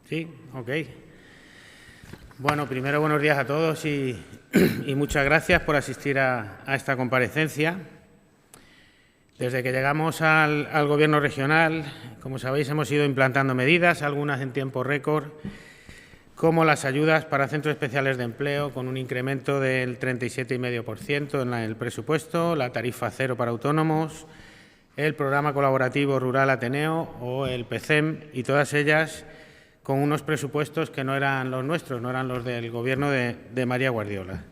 Sí, ok. Bueno, primero buenos días a todos y muchas gracias por asistir a esta comparecencia. Desde que llegamos al Gobierno regional, como sabéis, hemos ido implantando medidas, algunas en tiempo récord, como las ayudas para centros especiales de empleo, con un incremento del 37,5% en el presupuesto, la tarifa cero para autónomos, el programa colaborativo rural Ateneo o el PCEM, y todas ellas con unos presupuestos que no eran los nuestros, no eran los del Gobierno de María Guardiola.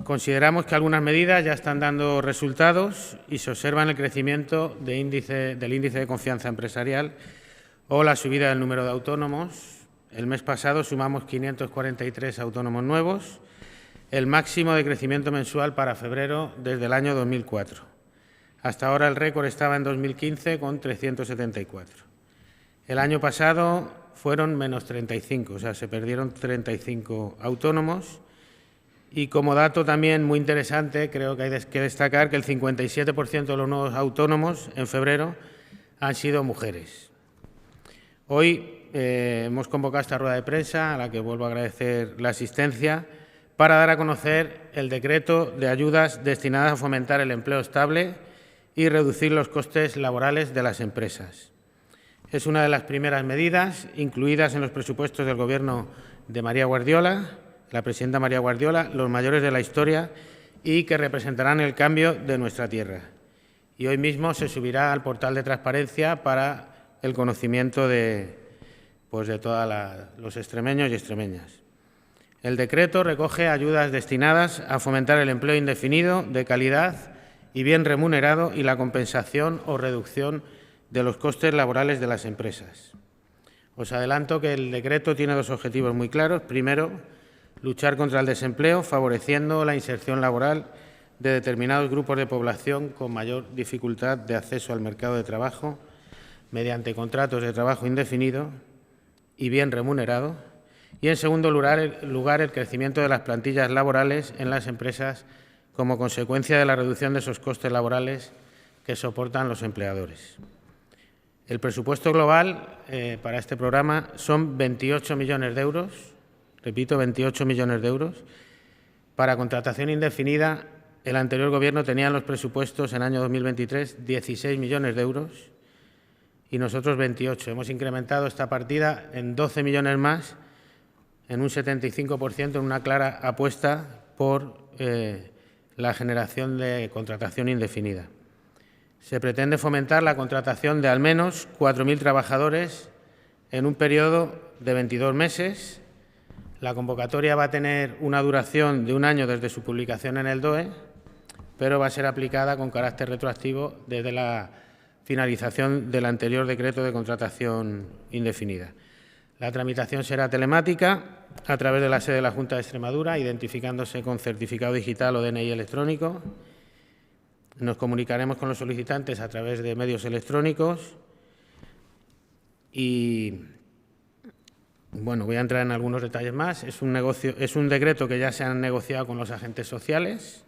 Consideramos que algunas medidas ya están dando resultados y se observa el crecimiento del índice de confianza empresarial o la subida del número de autónomos. El mes pasado sumamos 543 autónomos nuevos, el máximo de crecimiento mensual para febrero desde el año 2004. Hasta ahora el récord estaba en 2015 con 374. El año pasado fueron menos 35, o sea, se perdieron 35 autónomos. Y como dato también muy interesante, creo que hay que destacar que el 57% de los nuevos autónomos en febrero han sido mujeres. Hoy hemos convocado esta rueda de prensa, a la que vuelvo a agradecer la asistencia, para dar a conocer el decreto de ayudas destinadas a fomentar el empleo estable y reducir los costes laborales de las empresas. Es una de las primeras medidas incluidas en los presupuestos del Gobierno de María Guardiola, la presidenta María Guardiola, los mayores de la historia y que representarán el cambio de nuestra tierra. Y hoy mismo se subirá al portal de transparencia para el conocimiento de todos los extremeños y extremeñas. El decreto recoge ayudas destinadas a fomentar el empleo indefinido, de calidad y bien remunerado y la compensación o reducción de los costes laborales de las empresas. Os adelanto que el decreto tiene dos objetivos muy claros. Primero, luchar contra el desempleo, favoreciendo la inserción laboral de determinados grupos de población con mayor dificultad de acceso al mercado de trabajo mediante contratos de trabajo indefinido y bien remunerado. Y, en segundo lugar, el crecimiento de las plantillas laborales en las empresas como consecuencia de la reducción de esos costes laborales que soportan los empleadores. El presupuesto global para este programa son 28 millones de euros, repito, 28 millones de euros. Para contratación indefinida, el anterior Gobierno tenía en los presupuestos en el año 2023 16 millones de euros y nosotros 28. Hemos incrementado esta partida en 12 millones más, en un 75%, en una clara apuesta por la generación de contratación indefinida. Se pretende fomentar la contratación de al menos 4.000 trabajadores en un periodo de 22 meses. La convocatoria va a tener una duración de un año desde su publicación en el DOE, pero va a ser aplicada con carácter retroactivo desde la finalización del anterior decreto de contratación indefinida. La tramitación será telemática a través de la sede de la Junta de Extremadura, identificándose con certificado digital o DNI electrónico. Nos comunicaremos con los solicitantes a través de medios electrónicos y, bueno, voy a entrar en algunos detalles más. Es un decreto que ya se han negociado con los agentes sociales.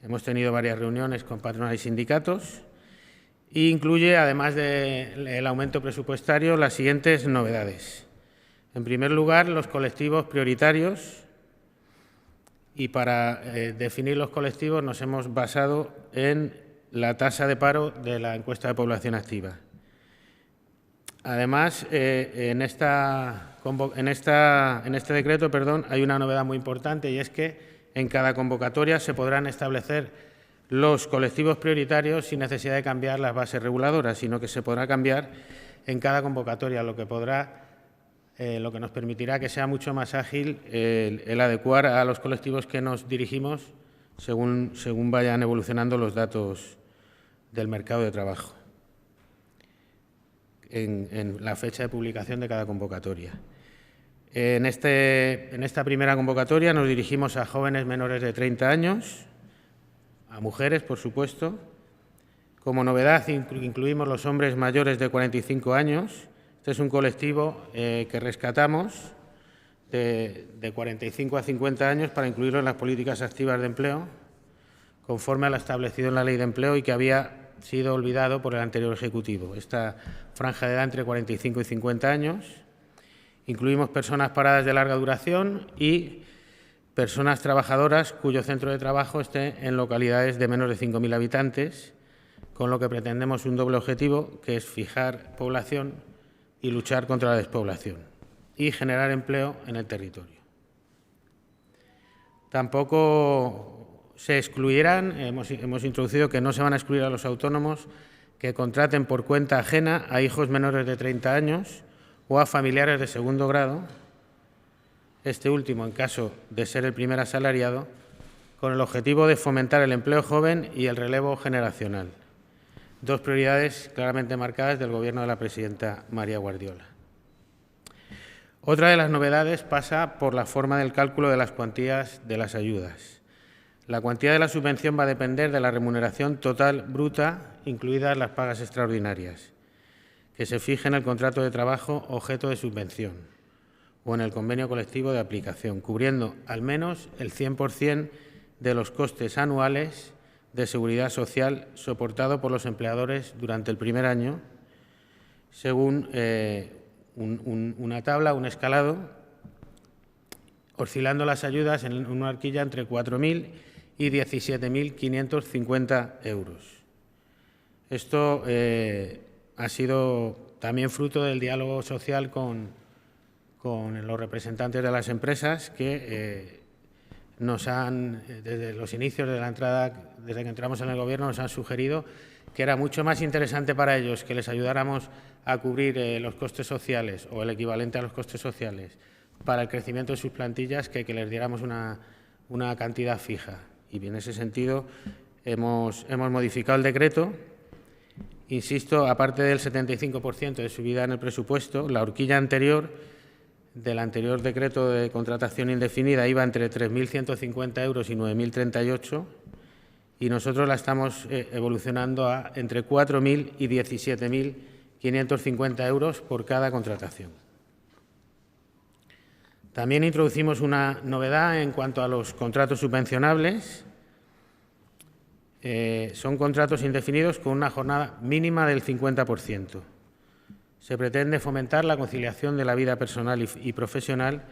Hemos tenido varias reuniones con patronales y sindicatos e incluye, además del aumento presupuestario, las siguientes novedades. En primer lugar, los colectivos prioritarios. Y para definir los colectivos nos hemos basado en la tasa de paro de la encuesta de población activa. Además, en este decreto, hay una novedad muy importante, y es que en cada convocatoria se podrán establecer los colectivos prioritarios sin necesidad de cambiar las bases reguladoras, sino que se podrá cambiar en cada convocatoria, lo que nos permitirá que sea mucho más ágil el adecuar a los colectivos que nos dirigimos según vayan evolucionando los datos del mercado de trabajo en la fecha de publicación de cada convocatoria. En esta primera convocatoria nos dirigimos a jóvenes menores de 30 años, a mujeres, por supuesto. Como novedad, incluimos los hombres mayores de 45 años. Este es un colectivo que rescatamos de 45 a 50 años para incluirlo en las políticas activas de empleo, conforme a lo establecido en la Ley de Empleo y que había sido olvidado por el anterior Ejecutivo. Esta franja de edad entre 45 y 50 años. Incluimos personas paradas de larga duración y personas trabajadoras cuyo centro de trabajo esté en localidades de menos de 5.000 habitantes, con lo que pretendemos un doble objetivo, que es fijar población y luchar contra la despoblación y generar empleo en el territorio. Tampoco se excluirán, hemos introducido que no se van a excluir a los autónomos que contraten por cuenta ajena a hijos menores de 30 años o a familiares de segundo grado, este último en caso de ser el primer asalariado, con el objetivo de fomentar el empleo joven y el relevo generacional. Dos prioridades claramente marcadas del Gobierno de la presidenta María Guardiola. Otra de las novedades pasa por la forma del cálculo de las cuantías de las ayudas. La cuantía de la subvención va a depender de la remuneración total bruta, incluidas las pagas extraordinarias, que se fije en el contrato de trabajo objeto de subvención o en el convenio colectivo de aplicación, cubriendo al menos el 100% de los costes anuales de seguridad social soportado por los empleadores durante el primer año, según una tabla, un escalado, oscilando las ayudas en una horquilla entre 4.000 y 17.550 euros. Esto ha sido también fruto del diálogo social con los representantes de las empresas que nos han, desde los inicios de la entrada, desde que entramos en el Gobierno, nos han sugerido que era mucho más interesante para ellos que les ayudáramos a cubrir los costes sociales o el equivalente a los costes sociales para el crecimiento de sus plantillas que les diéramos una cantidad fija. Y en ese sentido hemos modificado el decreto. Insisto, aparte del 75% de subida en el presupuesto, la horquilla anterior del anterior decreto de contratación indefinida iba entre 3.150 euros y 9.038 y nosotros la estamos evolucionando a entre 4.000 y 17.550 euros por cada contratación. También introducimos una novedad en cuanto a los contratos subvencionables. Son contratos indefinidos con una jornada mínima del 50%. Se pretende fomentar la conciliación de la vida personal y profesional,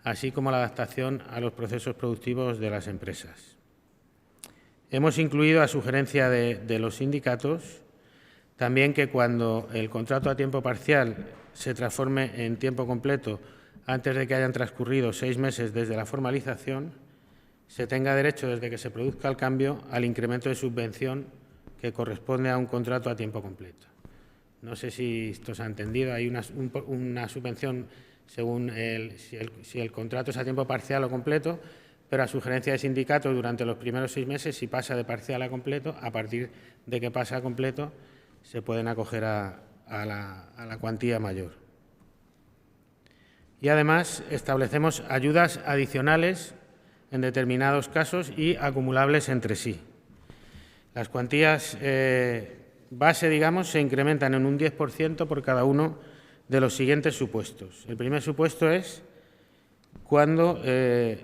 así como la adaptación a los procesos productivos de las empresas. Hemos incluido, a sugerencia de los sindicatos, también que cuando el contrato a tiempo parcial se transforme en tiempo completo antes de que hayan transcurrido 6 meses desde la formalización, se tenga derecho, desde que se produzca el cambio, al incremento de subvención que corresponde a un contrato a tiempo completo. No sé si esto se ha entendido. Hay una subvención según si el contrato es a tiempo parcial o completo, pero a sugerencia de sindicatos durante los primeros 6 meses, si pasa de parcial a completo, a partir de que pasa a completo, se pueden acoger a la cuantía mayor. Y además establecemos ayudas adicionales en determinados casos y acumulables entre sí. Las cuantías base, digamos, se incrementan en un 10% por cada uno de los siguientes supuestos. El primer supuesto es cuando se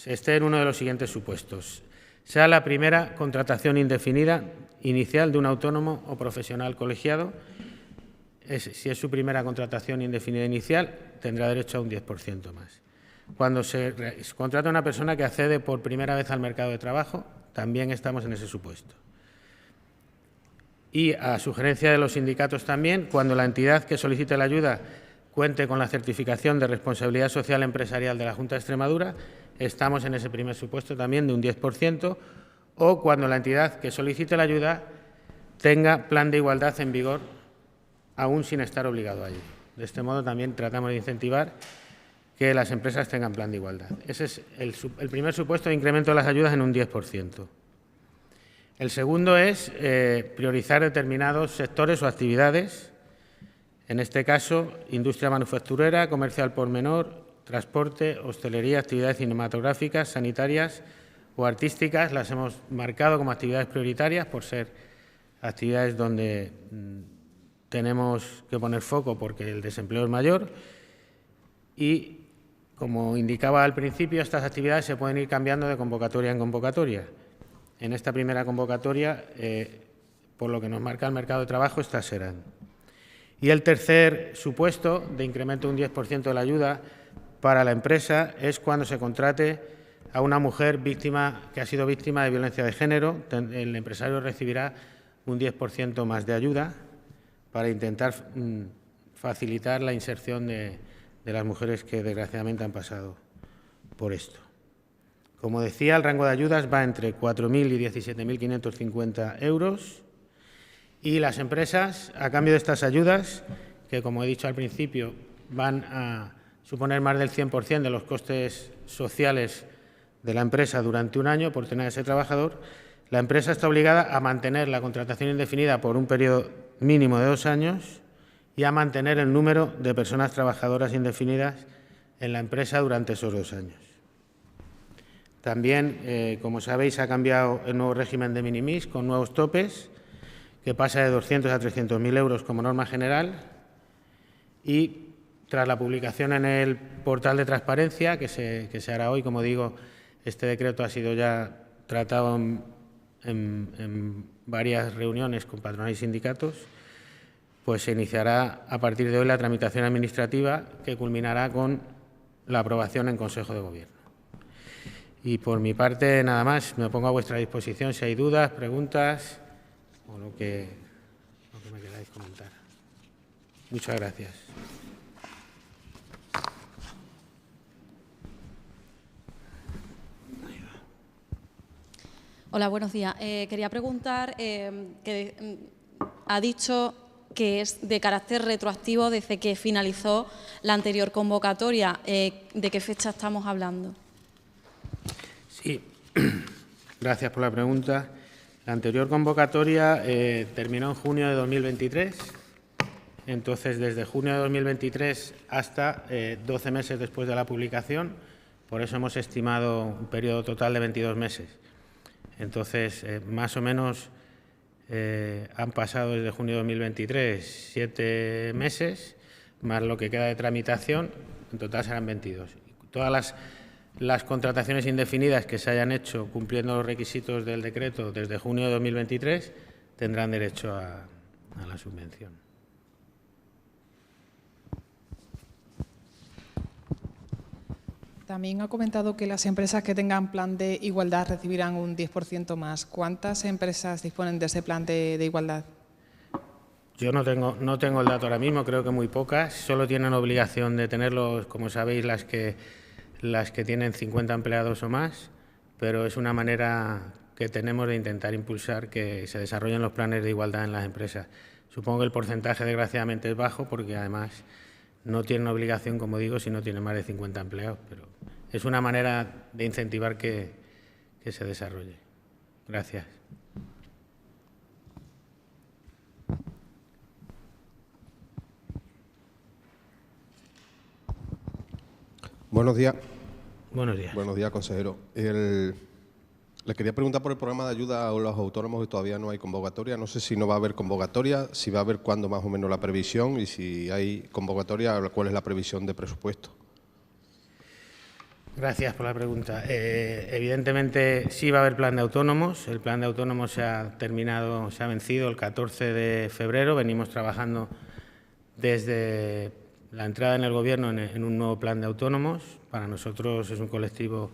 esté en uno de los siguientes supuestos. Sea la primera contratación indefinida inicial de un autónomo o profesional colegiado. Si es su primera contratación indefinida inicial, tendrá derecho a un 10% más. Cuando se contrata a una persona que accede por primera vez al mercado de trabajo, también estamos en ese supuesto. Y, a sugerencia de los sindicatos también, cuando la entidad que solicite la ayuda cuente con la certificación de responsabilidad social empresarial de la Junta de Extremadura, estamos en ese primer supuesto también de un 10%, o cuando la entidad que solicite la ayuda tenga plan de igualdad en vigor, aún sin estar obligado a ello. De este modo también tratamos de incentivar que las empresas tengan plan de igualdad. Ese es el primer supuesto de incremento de las ayudas en un 10%. El segundo es priorizar determinados sectores o actividades, en este caso, industria manufacturera, comercio al por menor, transporte, hostelería, actividades cinematográficas, sanitarias o artísticas. Las hemos marcado como actividades prioritarias por ser actividades donde tenemos que poner foco porque el desempleo es mayor y, como indicaba al principio, estas actividades se pueden ir cambiando de convocatoria en convocatoria. En esta primera convocatoria, por lo que nos marca el mercado de trabajo, estas serán. Y el tercer supuesto de incremento de un 10% de la ayuda para la empresa es cuando se contrate a una mujer que ha sido víctima de violencia de género. El empresario recibirá un 10% más de ayuda para intentar facilitar la inserción de las mujeres que desgraciadamente han pasado por esto. Como decía, el rango de ayudas va entre 4.000 y 17.550 euros y las empresas, a cambio de estas ayudas, que como he dicho al principio, van a suponer más del 100% de los costes sociales de la empresa durante un año por tener a ese trabajador, la empresa está obligada a mantener la contratación indefinida por un periodo mínimo de 2 años y a mantener el número de personas trabajadoras indefinidas en la empresa durante esos 2 años. También, como sabéis, ha cambiado el nuevo régimen de minimis con nuevos topes, que pasa de 200 a 300.000 euros como norma general, y tras la publicación en el portal de transparencia, que se hará hoy, como digo, este decreto ha sido ya tratado en varias reuniones con patronal y sindicatos, pues se iniciará a partir de hoy la tramitación administrativa que culminará con la aprobación en Consejo de Gobierno. Y por mi parte, nada más, me pongo a vuestra disposición si hay dudas, preguntas o lo que me queráis comentar. Muchas gracias. Hola, buenos días. Quería preguntar, que ha dicho que es de carácter retroactivo desde que finalizó la anterior convocatoria. ¿De qué fecha estamos hablando? Sí, gracias por la pregunta. La anterior convocatoria terminó en junio de 2023. Entonces, desde junio de 2023 hasta 12 meses después de la publicación, por eso hemos estimado un periodo total de 22 meses. Entonces, más o menos han pasado desde junio de 2023 7 meses, más lo que queda de tramitación, en total serán 22. Todas las contrataciones indefinidas que se hayan hecho cumpliendo los requisitos del decreto desde junio de 2023 tendrán derecho a la subvención. También ha comentado que las empresas que tengan plan de igualdad recibirán un 10% más. ¿Cuántas empresas disponen de ese plan de igualdad? Yo no tengo el dato ahora mismo, creo que muy pocas. Solo tienen obligación de tenerlo, como sabéis, las que tienen 50 empleados o más, pero es una manera que tenemos de intentar impulsar que se desarrollen los planes de igualdad en las empresas. Supongo que el porcentaje, desgraciadamente, es bajo porque, además, no tienen obligación, como digo, si no tienen más de 50 empleados, pero es una manera de incentivar que se desarrolle. Gracias. Buenos días. Buenos días. Buenos días, consejero. Le quería preguntar por el programa de ayuda a los autónomos que todavía no hay convocatoria. No sé si no va a haber convocatoria, si va a haber cuándo más o menos la previsión y si hay convocatoria, cuál es la previsión de presupuesto. Gracias por la pregunta. Evidentemente sí va a haber plan de autónomos. El plan de autónomos se ha vencido el 14 de febrero. Venimos trabajando desde la entrada en el Gobierno en un nuevo plan de autónomos. Para nosotros es un colectivo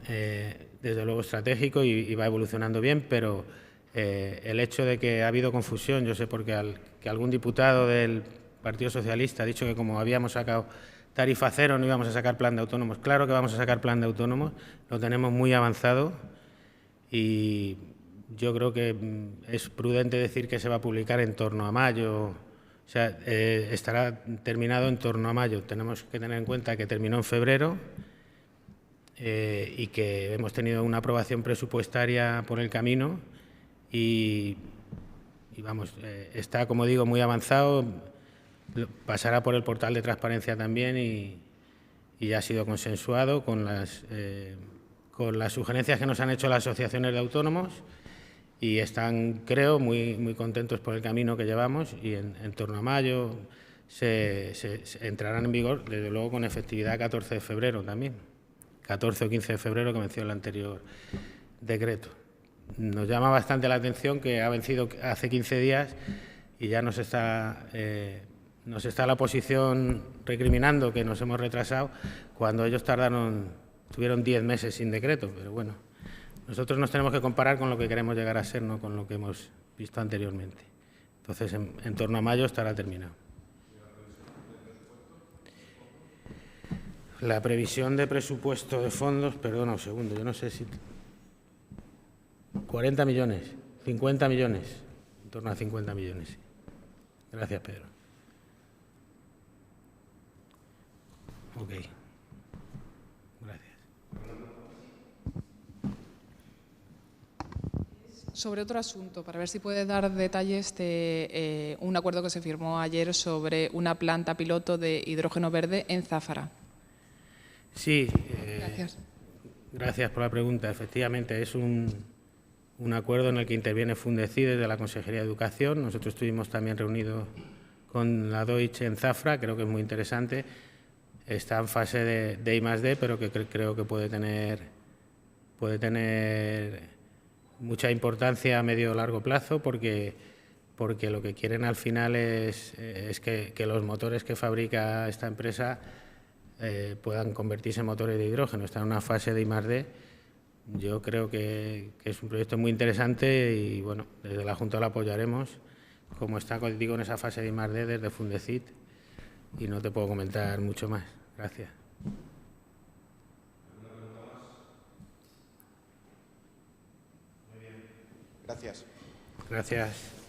desde luego estratégico y va evolucionando bien, pero el hecho de que ha habido confusión, yo sé porque que algún diputado del Partido Socialista ha dicho que como habíamos sacado tarifa cero no íbamos a sacar plan de autónomos. Claro que vamos a sacar plan de autónomos, lo tenemos muy avanzado y yo creo que es prudente decir que se va a publicar en torno a mayo, o sea, estará terminado en torno a mayo. Tenemos que tener en cuenta que terminó en febrero y que hemos tenido una aprobación presupuestaria por el camino y vamos, está, como digo, muy avanzado. Pasará por el portal de transparencia también y ya ha sido consensuado con las sugerencias que nos han hecho las asociaciones de autónomos y están, creo, muy contentos por el camino que llevamos y en torno a mayo se entrarán en vigor, desde luego con efectividad 14 de febrero también, 14 o 15 de febrero que venció el anterior decreto. Nos llama bastante la atención que ha vencido hace 15 días y ya nos está la oposición recriminando que nos hemos retrasado cuando ellos tuvieron 10 meses sin decreto. Pero bueno, nosotros nos tenemos que comparar con lo que queremos llegar a ser, no con lo que hemos visto anteriormente. Entonces, en torno a mayo estará terminado. La previsión de presupuesto de fondos, perdona un segundo, yo no sé si... 40 millones, 50 millones, en torno a 50 millones. Sí. Gracias, Pedro. Ok. Gracias. Sobre otro asunto, para ver si puede dar detalles de un acuerdo que se firmó ayer sobre una planta piloto de hidrógeno verde en Záfara. Sí, Gracias. Gracias por la pregunta. Efectivamente, es un acuerdo en el que interviene Fundeci desde la Consejería de Educación. Nosotros estuvimos también reunidos con la Deutsche en Zafra, creo que es muy interesante. Está en fase de I+D, pero que creo que puede tener mucha importancia a medio o largo plazo, porque lo que quieren al final es que los motores que fabrica esta empresa puedan convertirse en motores de hidrógeno. Está en una fase de I+D. Yo creo que es un proyecto muy interesante y, bueno, desde la Junta lo apoyaremos, como está, digo, en esa fase de I+D desde Fundecit, y no te puedo comentar mucho más. Gracias. Gracias. Gracias.